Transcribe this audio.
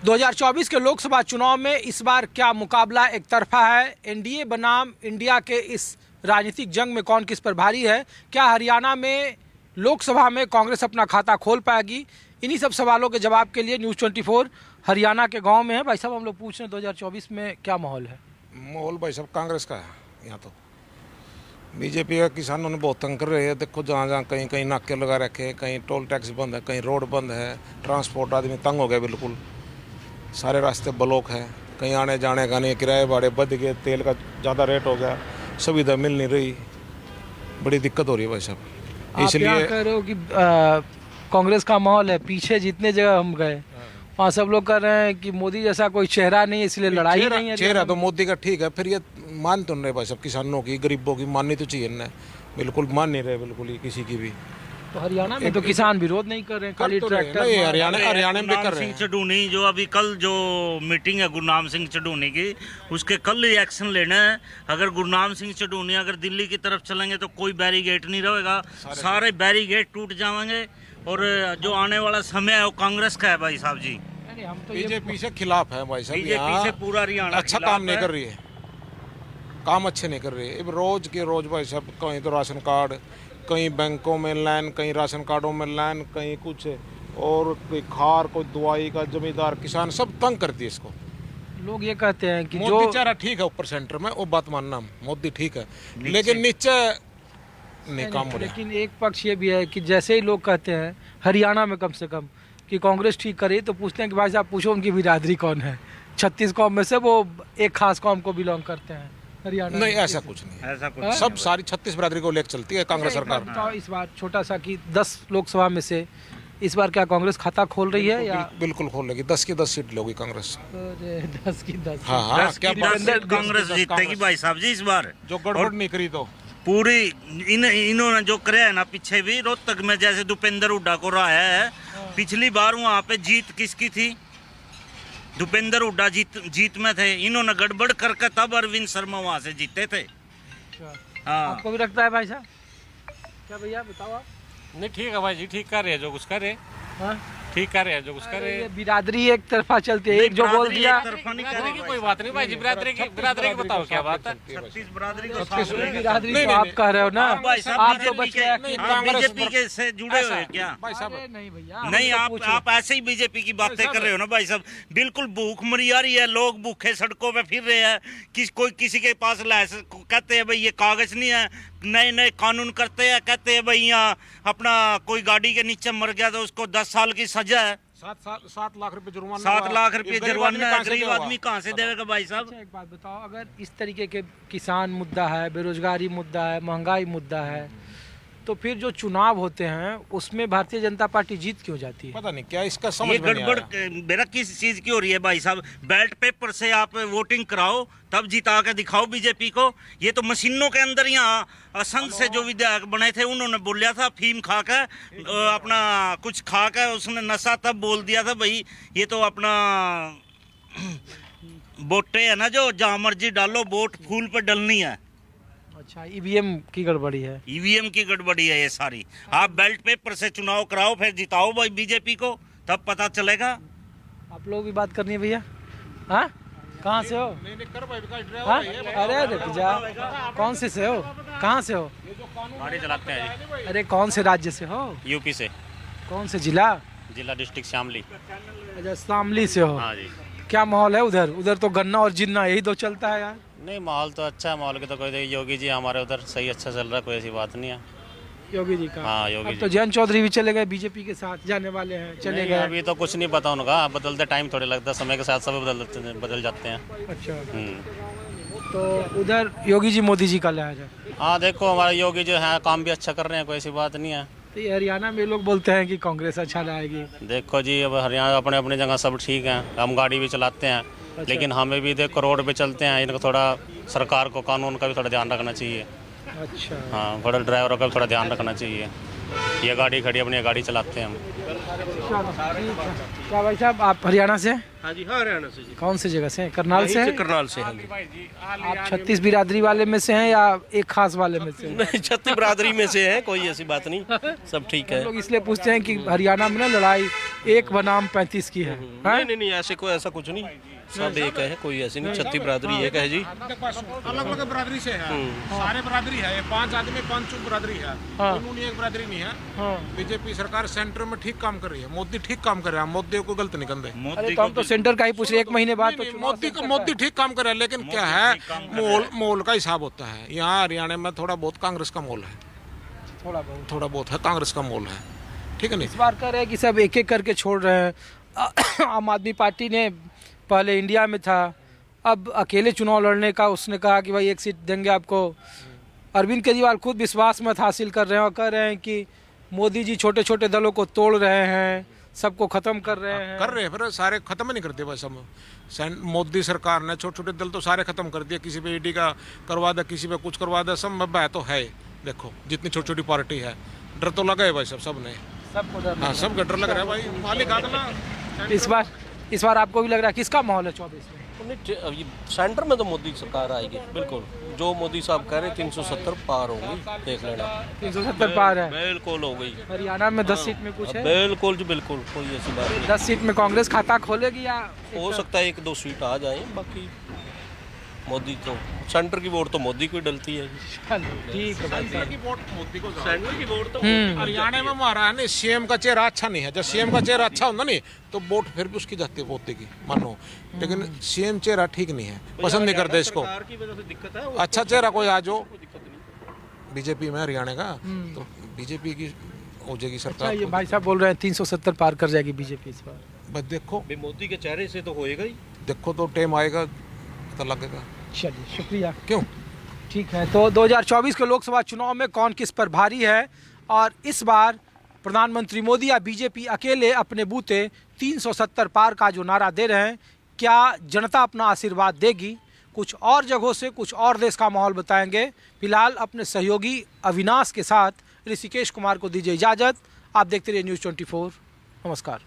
2024 के लोकसभा चुनाव में इस बार क्या मुकाबला एक तरफा है? एनडीए बनाम इंडिया के इस राजनीतिक जंग में कौन किस पर भारी है? क्या हरियाणा में लोकसभा में कांग्रेस अपना खाता खोल पाएगी? इन्हीं सब सवालों के जवाब के लिए न्यूज़ 24 हरियाणा के गांव में है। भाई साहब, हम लोग पूछ रहे हैं 2024 में क्या माहौल है? माहौल भाई साहब कांग्रेस का है। यहाँ तो बीजेपी का किसानों ने बहुत तंग कर रहे हैं। देखो जहाँ जहाँ कहीं कहीं नाके लगा रखे हैं, कहीं टोल टैक्स बंद है, कहीं रोड बंद है, ट्रांसपोर्ट आदमी तंग हो गया बिल्कुल। सारे रास्ते ब्लॉक हैं, कहीं आने जाने का नहीं, किराए भाड़े बढ़ गए, तेल का ज़्यादा रेट हो गया, सुविधा मिल नहीं रही, बड़ी दिक्कत हो रही है भाई साहब। इसलिए आप कह रहे हो कि कांग्रेस का माहौल है। पीछे जितने जगह हम गए वहाँ सब लोग कह रहे हैं कि मोदी जैसा कोई चेहरा नहीं है, इसलिए लड़ाई नहीं है। चेहरा तो मोदी का ठीक है, फिर ये मान तो नहीं रहे भाई साहब। किसानों की, गरीबों की माननी तो चाहिए ना, बिल्कुल मान नहीं रहे बिल्कुल ही किसी की भी। तो हरियाणा में तो किसान विरोध नहीं कर रहे हैं, खाली ट्रैक्टर। हरियाणा में कर रहे हैं। चढ़ूनी जो अभी कल जो मीटिंग है गुरनाम सिंह चढ़ूनी की, उसके कल ही एक्शन लेना है। अगर गुरनाम सिंह चढ़ूनी अगर दिल्ली की तरफ चलेंगे तो कोई बैरीगेट नहीं रहेगा, सारे बैरीगेट टूट जाएंगे। और जो आने वाला समय है वो कांग्रेस का है भाई साहब जी। हम तो बीजेपी से खिलाफ है भाई साहब। बीजेपी से पूरा हरियाणा अच्छा काम नहीं कर रही है, काम अच्छे नहीं कर रही है। रोज के रोज भाई साहब, कहीं तो राशन कार्ड, कहीं बैंकों में लाइन, कहीं राशन कार्डों में लाइन, कहीं कुछ और कोई खार, कोई दवाई का, जमींदार किसान सब तंग करती है इसको। लोग ये कहते हैं कि मोदी चारा ठीक है ऊपर सेंटर में, वो बात मानना, मोदी ठीक है, लेकिन नीचे नहीं काम हो रहा। लेकिन एक पक्ष ये भी है कि जैसे ही लोग कहते हैं हरियाणा में कम से कम कि कांग्रेस ठीक करे, तो पूछते हैं कि भाई साहब पूछो उनकी बिरादरी कौन है। 36 कौम में से वो एक खास कौम को बिलोंग करते हैं हरियाणा। नहीं, ऐसा कुछ नहीं, ऐसा कुछ सब सारी 36 बिरादरी को लेकर चलती है कांग्रेस सरकार। बताओ इस बार छोटा सा कि 10 लोकसभा में से इस बार क्या कांग्रेस खाता खोल रही है या? बिल्कुल खोल लेगी, 10 की 10 सीट लोगी कांग्रेस। 10 की 10। हाँ, क्या कांग्रेस जीतेगी भाई साहब जी इस बार। जो गड़बड़ नहीं करी तो पूरी इन्होंने जो करे है ना, पीछे भी रोहतक में जैसे भूपेंद्र हुड्डा को रहा है, पिछली बार वहाँ पे जीत किसकी थी? भूपेंद्र हुड्डा जीत में थे। इन्होंने गड़बड़ करके तब अरविंद शर्मा वहाँ से जीते थे। हाँ, आपको भी लगता है भाई साहब? क्या भैया बताओ आप? नहीं ठीक है भाई जी, ठीक कर रहे हैं जो कुछ कर रहे, हाँ? ठीक कर रहे हैं जो कुछ कर रहे ये बिरादरी एक तरफा चलती है, एक जो बोल दिया। बिरादरी की कोई बात नहीं भाई जी, बिरादरी की बताओ क्या बात है। 36 बिरादरी को बिरादरी तो आप कह रहे हो ना, आप तो बच गए। बीजेपी के से जुड़े हुए हैं क्या? नहीं भैया, नहीं, आप ऐसे ही बीजेपी की बातें कर रहे हो ना भाई साहब। बिल्कुल भूख मरी आ रही है, लोग भूखे सड़कों पे फिर रहे हैं। कोई किसी के पास लाइसेंस, कहते हैं भाई ये कागज नहीं है, नए नए कानून करते हैं, कहते हैं भाई यहाँ अपना कोई गाड़ी के नीचे मर गया तो उसको 10 साल की सजा है, 7 लाख रुपए जुर्माना, 7 लाख रुपए जुर्माना है। गरीब आदमी कहाँ से देगा भाई साहब? अच्छा एक बात बताओ, अगर इस तरीके के किसान मुद्दा है, बेरोजगारी मुद्दा है, महंगाई मुद्दा है, तो फिर जो चुनाव होते हैं उसमें भारतीय जनता पार्टी जीत क्यों जाती है? पता नहीं क्या इसका समझ ये में नहीं गड़बड़ आया। मेरा किस चीज की हो रही है भाई साहब? बैलेट पेपर से आप वोटिंग कराओ, तब जिता के दिखाओ बीजेपी को। ये तो मशीनों के अंदर यहाँ असंध से जो विधायक बने थे उन्होंने बोलिया था फीम खा के, अपना कुछ खा के उसने नशा, तब बोल दिया था भाई ये तो अपना वोटे है ना, जो जहाँ मर्जी डालो, वोट फूल पे डलनी है। अच्छा, ईवीएम की गड़बड़ी है? ईवीएम की गड़बड़ी है ये सारी। आप बैलेट पेपर से चुनाव कराओ, फिर जिताओ भाई बीजेपी को, तब पता चलेगा। आप लोग भी बात करनी है भैया? हाँ, कहाँ से हो? हाँ? अरे रुक जा, कौन से हो, कहाँ से हो? गाड़ी चलाते हैं जी। अरे कौन से राज्य से हो? यूपी से। कौन से जिला? जिला डिस्ट्रिक्ट शामली। अच्छा, शामली से हो। हाँ जी। क्या माहौल है उधर? उधर तो गन्ना और जिन्ना यही दो चलता है यार। नहीं, माहौल तो अच्छा है, माहौल के तो कोई, योगी जी हमारे उधर सही अच्छा चल रहा है, कोई ऐसी बात नहीं है। योगी जी का? हाँ, योगी अब तो जयंत चौधरी भी चले गए, बीजेपी के साथ जाने वाले हैं, चले गए। अभी तो कुछ नहीं पता उनका, बदलते टाइम थोड़े लगता है, समय के साथ सब बदल जाते हैं। अच्छा, तो उधर योगी जी मोदी जी का लिहाज है? हाँ देखो, हमारे योगी जो है काम भी अच्छा कर रहे हैं, कोई ऐसी बात नहीं है। तो ये हरियाणा में लोग बोलते हैं कि कांग्रेस अच्छा लाएगी। देखो जी, अब हरियाणा अपने अपनी जगह सब ठीक है, हम गाड़ी भी चलाते हैं। अच्छा। लेकिन हमें भी देखो रोड पे चलते हैं, इनको थोड़ा सरकार को कानून का भी थोड़ा ध्यान रखना चाहिए। अच्छा, हाँ, थोड़ा ड्राइवरों का भी थोड़ा ध्यान रखना चाहिए। ये गाड़ी खड़ी, अपनी गाड़ी चलाते हैं हम। क्या भाई साहब आप हरियाणा से हैं? हाँ जी, हाँ हरियाणा से जी। कौन सी जगह से हैं? करनाल से हैं? करनाल से हाँ जी। आप 36 बिरादरी वाले में से हैं या एक खास वाले में से हैं? नहीं, छत्ती बिरादरी में से है, कोई ऐसी बात नहीं, सब ठीक है। लोग इसलिए पूछते हैं कि हरियाणा में ना लड़ाई एक बनाम 35 की है। हाँ? नहीं, ऐसा कुछ नहीं, सब एक है, कोई ऐसी नहीं, छत्ती बिरादरी एक है जी। अलग अलग बरादरी से है, सारे बरादरी है, ये 5 आदमी 5 बरादरी है, उन्होंने एक बरादरी नहीं है। बीजेपी सरकार सेंटर में ठीक काम कर रही है, मोदी ठीक काम कर रहा है, मोदी को गलत नहीं कर दे। अरे तो हम तो सेंटर का ही पूछ रहे हैं, 1 महीने बाद तो चुनाव मोदी ठीक काम कर रहा है, लेकिन क्या है मोल का हिसाब होता है। यहाँ हरियाणा में थोड़ा बहुत कांग्रेस का मोल है, थोड़ा बहुत है, कांग्रेस का मोल है, ठीक है नहीं। इस बार कह रहे हैं कि सब एक एक करके छोड़ रहे हैं। आम आदमी पार्टी ने पहले इंडिया में था, अब अकेले चुनाव लड़ने का उसने कहा कि भाई एक सीट देंगे आपको। अरविंद केजरीवाल खुद विश्वास मत हासिल कर रहे हैं और कह रहे हैं कि मोदी जी छोटे छोटे दलों को तोड़ रहे हैं, सबको खत्म कर रहे हैं। फिर सारे खत्म नहीं करते बस हम। मोदी सरकार ने छोटे छोटे दल तो सारे खत्म कर दिए, किसी पे ईडी का करवा दे, किसी पे कुछ करवा दे, सब है तो है। देखो जितनी छोटी छोटी पार्टी है, डर तो लगा है भाई सब ने, सबको डर हाँ सब डर लग रहा है भाई, मालिक आगला। इस बार आपको भी लग रहा है किसका माहौल है 24 में? नहीं, सेंटर में तो मोदी सरकार आएगी बिल्कुल, जो मोदी साहब कह रहे 370 पार होगी, देख लेना। 370 पार है, बिल्कुल हो गई। हरियाणा में 10 सीट में कुछ है? बिल्कुल जी बिल्कुल, कोई ऐसी बात नहीं। 10 सीट में कांग्रेस खाता खोलेगी या हो सकता है 1-2 सीट आ जाए, बाकी मोदी तो सेंटर की वोट तो मोदी को ही डलती है जी। ठीक है भाई साहब। की वोट मोदी को सेंटर की वोट तो हरियाणा में हमारा है नहीं, सीएम का चेहरा अच्छा नहीं है। जब सीएम का चेहरा अच्छा होता नहीं तो वोट फिर भी उसकी जाती है मोदी की, मानो। लेकिन सीएम चेहरा ठीक नहीं है, पसंद नहीं करते इसको। सरकार की वजह से दिक्कत है, अच्छा चेहरा कोई आ जो दिक्कत नहीं। बीजेपी में हरियाणा का, तो बीजेपी की हो जाएगी अच्छा, सरकार। ये भाई साहब बोल रहे हैं 370 पार कर जाएगी बीजेपी इस बार। बस देखो भाई मोदी के चेहरे से तो होएगा ही। देखो तो टाइम आएगा पता लगेगा। चलिए शुक्रिया। क्यों? ठीक है, तो 2024 के लोकसभा चुनाव में कौन किस पर भारी है और इस बार प्रधानमंत्री मोदी या बीजेपी अकेले अपने बूते 370 पार का जो नारा दे रहे हैं, क्या जनता अपना आशीर्वाद देगी? कुछ और जगहों से कुछ और देश का माहौल बताएंगे। फिलहाल अपने सहयोगी अविनाश के साथ ऋषिकेश कुमार को दीजिए इजाज़त। आप देखते रहिए न्यूज़ 24। नमस्कार।